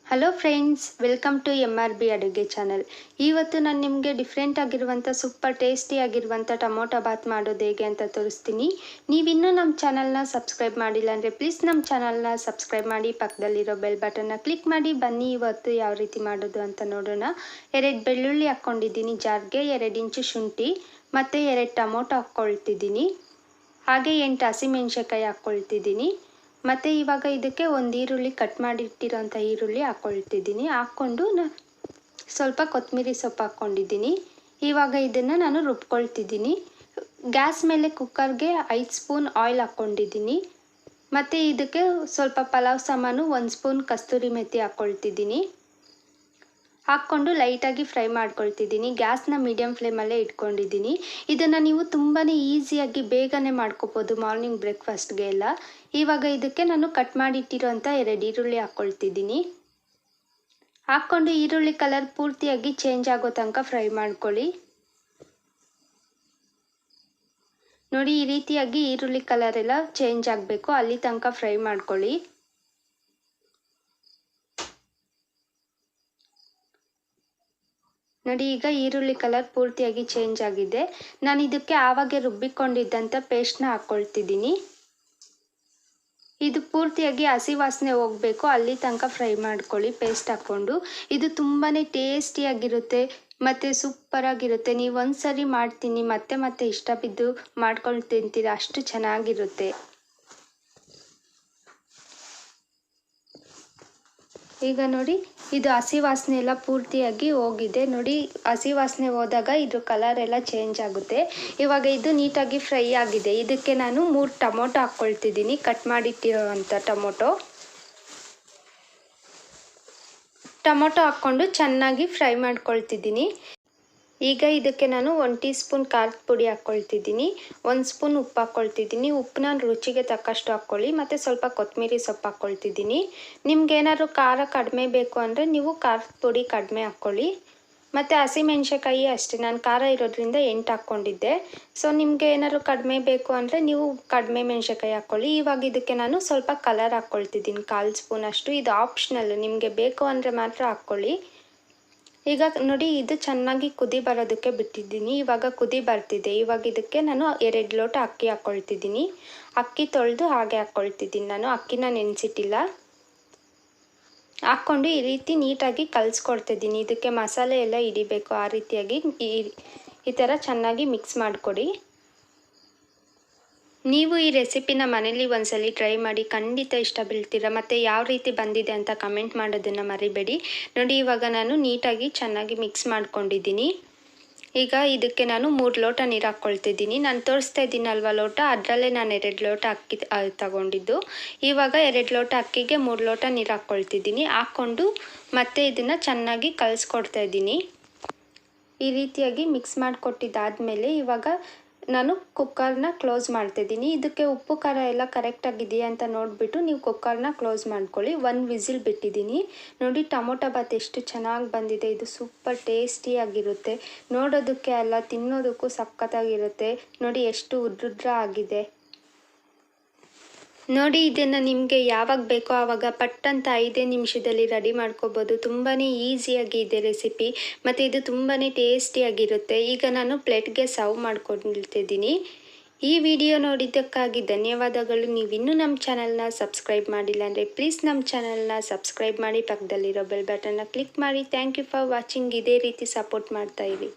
Hello friends, welcome to MRB ಅಡುಗೆ channel. ಇವತ್ತು ನಾನು ನಿಮಗೆ ಡಿಫ್ರೆಂಟ್ ಆಗಿರುವಂಥ ಸೂಪರ್ ಟೇಸ್ಟಿ ಆಗಿರುವಂಥ ಟೊಮೊಟೊ ಬಾತ್ ಮಾಡೋದು ಹೇಗೆ ಅಂತ ತೋರಿಸ್ತೀನಿ. ನೀವಿನ್ನೂ ನಮ್ಮ ಚಾನಲ್ನ ಸಬ್ಸ್ಕ್ರೈಬ್ ಮಾಡಿಲ್ಲ ಅಂದರೆ ಪ್ಲೀಸ್ ನಮ್ಮ ಚಾನಲ್ನ ಸಬ್ಸ್ಕ್ರೈಬ್ ಮಾಡಿ, ಪಕ್ಕದಲ್ಲಿರೋ ಬೆಲ್ ಬಟನ್ನ ಕ್ಲಿಕ್ ಮಾಡಿ. ಬನ್ನಿ ಇವತ್ತು ಯಾವ ರೀತಿ ಮಾಡೋದು ಅಂತ ನೋಡೋಣ. 2 ಬೆಳ್ಳುಳ್ಳಿ ಹಾಕ್ಕೊಂಡಿದ್ದೀನಿ ಜಾರ್ಗೆ, 2 ಇಂಚು ಶುಂಠಿ ಮತ್ತು 2 ಟೊಮೊಟೊ ಹಾಕ್ಕೊಳ್ತಿದ್ದೀನಿ. ಹಾಗೆ 8 ಹಸಿಮೆಣ್ಸಿನ್ಕಾಯಿ ಹಾಕ್ಕೊಳ್ತಿದ್ದೀನಿ. ಮತ್ತು ಇವಾಗ ಇದಕ್ಕೆ ಒಂದು ಈರುಳ್ಳಿ ಕಟ್ ಮಾಡಿಟ್ಟಿರೋಂಥ ಈರುಳ್ಳಿ ಹಾಕ್ಕೊಳ್ತಿದ್ದೀನಿ. ಹಾಕ್ಕೊಂಡು ಸ್ವಲ್ಪ ಕೊತ್ತಂಬರಿ ಸೊಪ್ಪು ಹಾಕ್ಕೊಂಡಿದ್ದೀನಿ. ಇವಾಗ ಇದನ್ನು ನಾನು ರುಬ್ಕೊಳ್ತಿದ್ದೀನಿ. ಗ್ಯಾಸ್ ಮೇಲೆ ಕುಕ್ಕರ್ಗೆ 5 ಸ್ಪೂನ್ ಆಯಿಲ್ ಹಾಕ್ಕೊಂಡಿದ್ದೀನಿ. ಮತ್ತು ಇದಕ್ಕೆ ಸ್ವಲ್ಪ ಪಲಾವ್ ಸಾಮಾನು 1 ಸ್ಪೂನ್ ಕಸ್ತೂರಿ ಮೆಥಿ ಹಾಕ್ಕೊಳ್ತಿದ್ದೀನಿ. ಹಾಕ್ಕೊಂಡು ಲೈಟಾಗಿ ಫ್ರೈ ಮಾಡ್ಕೊಳ್ತಿದ್ದೀನಿ. ಗ್ಯಾಸ್ನ ಮೀಡಿಯಮ್ ಫ್ಲೇಮಲ್ಲೇ ಇಟ್ಕೊಂಡಿದ್ದೀನಿ. ಇದನ್ನು ನೀವು ತುಂಬಾ ಈಸಿಯಾಗಿ ಬೇಗನೆ ಮಾಡ್ಕೋಬೋದು ಮಾರ್ನಿಂಗ್ ಬ್ರೇಕ್ಫಾಸ್ಟ್ಗೆ ಎಲ್ಲ. ಇವಾಗ ಇದಕ್ಕೆ ನಾನು ಕಟ್ ಮಾಡಿಟ್ಟಿರೋಂಥ 2 ಈರುಳ್ಳಿ ಹಾಕ್ಕೊಳ್ತಿದ್ದೀನಿ. ಹಾಕ್ಕೊಂಡು ಈರುಳ್ಳಿ ಕಲರ್ ಪೂರ್ತಿಯಾಗಿ ಚೇಂಜ್ ಆಗೋ ತನಕ ಫ್ರೈ ಮಾಡ್ಕೊಳ್ಳಿ. ನೋಡಿ, ಈ ರೀತಿಯಾಗಿ ಈರುಳ್ಳಿ ಕಲರ್ ಎಲ್ಲ ಚೇಂಜ್ ಆಗಬೇಕು, ಅಲ್ಲಿ ತನಕ ಫ್ರೈ ಮಾಡ್ಕೊಳ್ಳಿ. ನೋಡಿ, ಈಗ ಈರುಳ್ಳಿ ಕಲರ್ ಪೂರ್ತಿಯಾಗಿ ಚೇಂಜ್ ಆಗಿದೆ. ನಾನು ಇದಕ್ಕೆ ಆವಾಗೆ ರುಬ್ಬಿಕೊಂಡಿದ್ದಂಥ ಪೇಸ್ಟ್ನ ಹಾಕ್ಕೊಳ್ತಿದ್ದೀನಿ. ಇದು ಪೂರ್ತಿಯಾಗಿ ಹಸಿ ವಾಸನೆ ಹೋಗಬೇಕು, ಅಲ್ಲಿ ತನಕ ಫ್ರೈ ಮಾಡ್ಕೊಳ್ಳಿ ಪೇಸ್ಟ್ ಹಾಕ್ಕೊಂಡು. ಇದು ತುಂಬಾ ಟೇಸ್ಟಿಯಾಗಿರುತ್ತೆ ಮತ್ತು ಸೂಪರಾಗಿರುತ್ತೆ. ನೀವು ಒಂದ್ಸರಿ ಮಾಡ್ತೀನಿ ಮತ್ತೆ ಮತ್ತೆ ಇಷ್ಟ ಬಿದ್ದು ಮಾಡ್ಕೊಂಡು ತಿಂತೀರ, ಅಷ್ಟು ಚೆನ್ನಾಗಿರುತ್ತೆ. ಈಗ ನೋಡಿ, ಇದು ಹಸಿ ವಾಸನೆ ಎಲ್ಲ ಪೂರ್ತಿಯಾಗಿ ಹೋಗಿದೆ. ನೋಡಿ, ಹಸಿ ವಾಸನೆ ಹೋದಾಗ ಇದ್ರ ಕಲರ್ ಎಲ್ಲ ಚೇಂಜ್ ಆಗುತ್ತೆ. ಇವಾಗ ಇದು ನೀಟಾಗಿ ಫ್ರೈ ಆಗಿದೆ. ಇದಕ್ಕೆ ನಾನು 3 ಟೊಮೊಟೊ ಹಾಕ್ಕೊಳ್ತಿದ್ದೀನಿ, ಕಟ್ ಮಾಡಿಟ್ಟಿರೋವಂಥ ಟೊಮೊಟೊ ಹಾಕ್ಕೊಂಡು ಚೆನ್ನಾಗಿ ಫ್ರೈ ಮಾಡ್ಕೊಳ್ತಿದ್ದೀನಿ. ಈಗ ಇದಕ್ಕೆ ನಾನು 1 ಟೀ ಸ್ಪೂನ್ ಖಾರದ ಪುಡಿ ಹಾಕ್ಕೊಳ್ತಿದ್ದೀನಿ, 1 ಸ್ಪೂನ್ ಉಪ್ಪು ಹಾಕ್ಕೊಳ್ತಿದ್ದೀನಿ. ಉಪ್ಪನ್ನ ರುಚಿಗೆ ತಕ್ಕಷ್ಟು ಹಾಕ್ಕೊಳ್ಳಿ. ಮತ್ತು ಸ್ವಲ್ಪ ಕೊತ್ತಂಬರಿ ಸೊಪ್ಪು ಹಾಕ್ಕೊಳ್ತಿದ್ದೀನಿ. ನಿಮ್ಗೇನಾದ್ರು ಖಾರ ಕಡಿಮೆ ಬೇಕು ಅಂದರೆ ನೀವು ಖಾರದ ಪುಡಿ ಕಡಿಮೆ ಹಾಕ್ಕೊಳ್ಳಿ. ಮತ್ತು ಹಸಿಮೆಣ್ಸಿನ್ಕಾಯಿ ಅಷ್ಟೇ, ನಾನು ಖಾರ ಇರೋದ್ರಿಂದ 8 ಹಾಕ್ಕೊಂಡಿದ್ದೆ. ಸೊ ನಿಮಗೆ ಏನಾದ್ರು ಕಡಿಮೆ ಬೇಕು ಅಂದರೆ ನೀವು ಕಡಿಮೆ ಮೆಣಸಿನ್ಕಾಯಿ ಹಾಕ್ಕೊಳ್ಳಿ. ಇವಾಗ ಇದಕ್ಕೆ ನಾನು ಸ್ವಲ್ಪ ಕಲರ್ ಹಾಕ್ಕೊಳ್ತಿದ್ದೀನಿ, 1/4 ಸ್ಪೂನ್ ಅಷ್ಟು. ಇದು ಆಪ್ಷನಲ್, ನಿಮಗೆ ಬೇಕು ಅಂದರೆ ಮಾತ್ರ ಹಾಕ್ಕೊಳ್ಳಿ. ಈಗ ನೋಡಿ, ಇದು ಚೆನ್ನಾಗಿ ಕುದಿ ಬರೋದಕ್ಕೆ ಬಿಟ್ಟಿದ್ದೀನಿ. ಇವಾಗ ಕುದಿ ಬರ್ತಿದೆ. ಇವಾಗ ಇದಕ್ಕೆ ನಾನು 2 ಲೋಟ ಅಕ್ಕಿ ಹಾಕ್ಕೊಳ್ತಿದ್ದೀನಿ. ಅಕ್ಕಿ ತೊಳೆದು ಹಾಗೆ ಹಾಕ್ಕೊಳ್ತಿದ್ದೀನಿ, ನಾನು ಅಕ್ಕಿನ ನೆನೆಸಿಟ್ಟಿಲ್ಲ. ಹಾಕ್ಕೊಂಡು ಈ ರೀತಿ ನೀಟಾಗಿ ಕಲಿಸ್ಕೊಡ್ತಿದ್ದೀನಿ. ಇದಕ್ಕೆ ಮಸಾಲೆ ಎಲ್ಲ ಹಿಡಿಬೇಕು, ಆ ರೀತಿಯಾಗಿ ಈ ಥರ ಚೆನ್ನಾಗಿ ಮಿಕ್ಸ್ ಮಾಡಿಕೊಡಿ. ನೀವು ಈ ರೆಸಿಪಿನ ಮನೇಲಿ ಒಂದ್ಸಲಿ ಟ್ರೈ ಮಾಡಿ, ಖಂಡಿತ ಇಷ್ಟ ಬೀಳ್ತೀರ. ಮತ್ತು ಯಾವ ರೀತಿ ಬಂದಿದೆ ಅಂತ ಕಮೆಂಟ್ ಮಾಡೋದನ್ನು ಮರಿಬೇಡಿ. ನೋಡಿ, ಇವಾಗ ನಾನು ನೀಟಾಗಿ ಚೆನ್ನಾಗಿ ಮಿಕ್ಸ್ ಮಾಡ್ಕೊಂಡಿದ್ದೀನಿ. ಈಗ ಇದಕ್ಕೆ ನಾನು 3 ಲೋಟ ನೀರು ಹಾಕ್ಕೊಳ್ತಿದ್ದೀನಿ. ನಾನು ತೋರಿಸ್ತಾ ಇದ್ದೀನಲ್ವ ಲೋಟ, ಅದರಲ್ಲೇ ನಾನು 2 ಲೋಟ ಅಕ್ಕಿ ತಗೊಂಡಿದ್ದು. ಇವಾಗ 2 ಲೋಟ ಅಕ್ಕಿಗೆ 3 ಲೋಟ ನೀರು ಹಾಕ್ಕೊಳ್ತಿದ್ದೀನಿ. ಹಾಕ್ಕೊಂಡು ಮತ್ತೆ ಇದನ್ನು ಚೆನ್ನಾಗಿ ಕಲಿಸ್ಕೊಡ್ತಾ ಇದ್ದೀನಿ. ಈ ರೀತಿಯಾಗಿ ಮಿಕ್ಸ್ ಮಾಡಿಕೊಟ್ಟಿದ್ದಾದಮೇಲೆ ಇವಾಗ ನಾನು ಕುಕ್ಕರ್ನ ಕ್ಲೋಸ್ ಮಾಡ್ತಿದ್ದೀನಿ. ಇದಕ್ಕೆ ಉಪ್ಪು ಖಾರ ಎಲ್ಲ ಕರೆಕ್ಟಾಗಿದೆಯಾ ಅಂತ ನೋಡಿಬಿಟ್ಟು ನೀವು ಕುಕ್ಕರ್ನ ಕ್ಲೋಸ್ ಮಾಡ್ಕೊಳ್ಳಿ. 1 ವಿಸಿಲ್ ಬಿಟ್ಟಿದ್ದೀನಿ. ನೋಡಿ, ಟೊಮೊಟೊ ಬಾತ್ ಎಷ್ಟು ಚೆನ್ನಾಗಿ ಬಂದಿದೆ. ಇದು ಸೂಪರ್ ಟೇಸ್ಟಿಯಾಗಿರುತ್ತೆ. ನೋಡೋದಕ್ಕೆ ಅಲ್ಲ, ತಿನ್ನೋದಕ್ಕೂ ಸಖತ್ತಾಗಿರುತ್ತೆ. ನೋಡಿ, ಎಷ್ಟು ಉದ್ರುದ್ರ ಆಗಿದೆ. ನೋಡಿ, ಇದನ್ನು ನಿಮಗೆ ಯಾವಾಗ ಬೇಕೋ ಆವಾಗ ಪಟ್ಟಂತ 5 ನಿಮಿಷದಲ್ಲಿ ರೆಡಿ ಮಾಡ್ಕೋಬೋದು. ತುಂಬಾ ಈಸಿಯಾಗಿ ಇದೆ ರೆಸಿಪಿ, ಮತ್ತು ಇದು ತುಂಬಾ ಟೇಸ್ಟಿಯಾಗಿರುತ್ತೆ. ಈಗ ನಾನು ಪ್ಲೇಟ್ಗೆ ಸರ್ವ್ ಮಾಡ್ಕೊಳ್ತಿದ್ದೀನಿ. ಈ ವಿಡಿಯೋ ನೋಡಿದ್ದಕ್ಕಾಗಿ ಧನ್ಯವಾದಗಳು. ನೀವಿನ್ನೂ ನಮ್ಮ ಚಾನಲ್ನ ಸಬ್ಸ್ಕ್ರೈಬ್ ಮಾಡಿಲ್ಲ ಅಂದರೆ ಪ್ಲೀಸ್ ನಮ್ಮ ಚಾನಲ್ನ ಸಬ್ಸ್ಕ್ರೈಬ್ ಮಾಡಿ, ಪಕ್ಕದಲ್ಲಿರೋ ಬೆಲ್ ಬಟನ್ನ ಕ್ಲಿಕ್ ಮಾಡಿ. Thank you for watching. ಇದೇ ರೀತಿ ಸಪೋರ್ಟ್ ಮಾಡ್ತಾಯಿರಿ.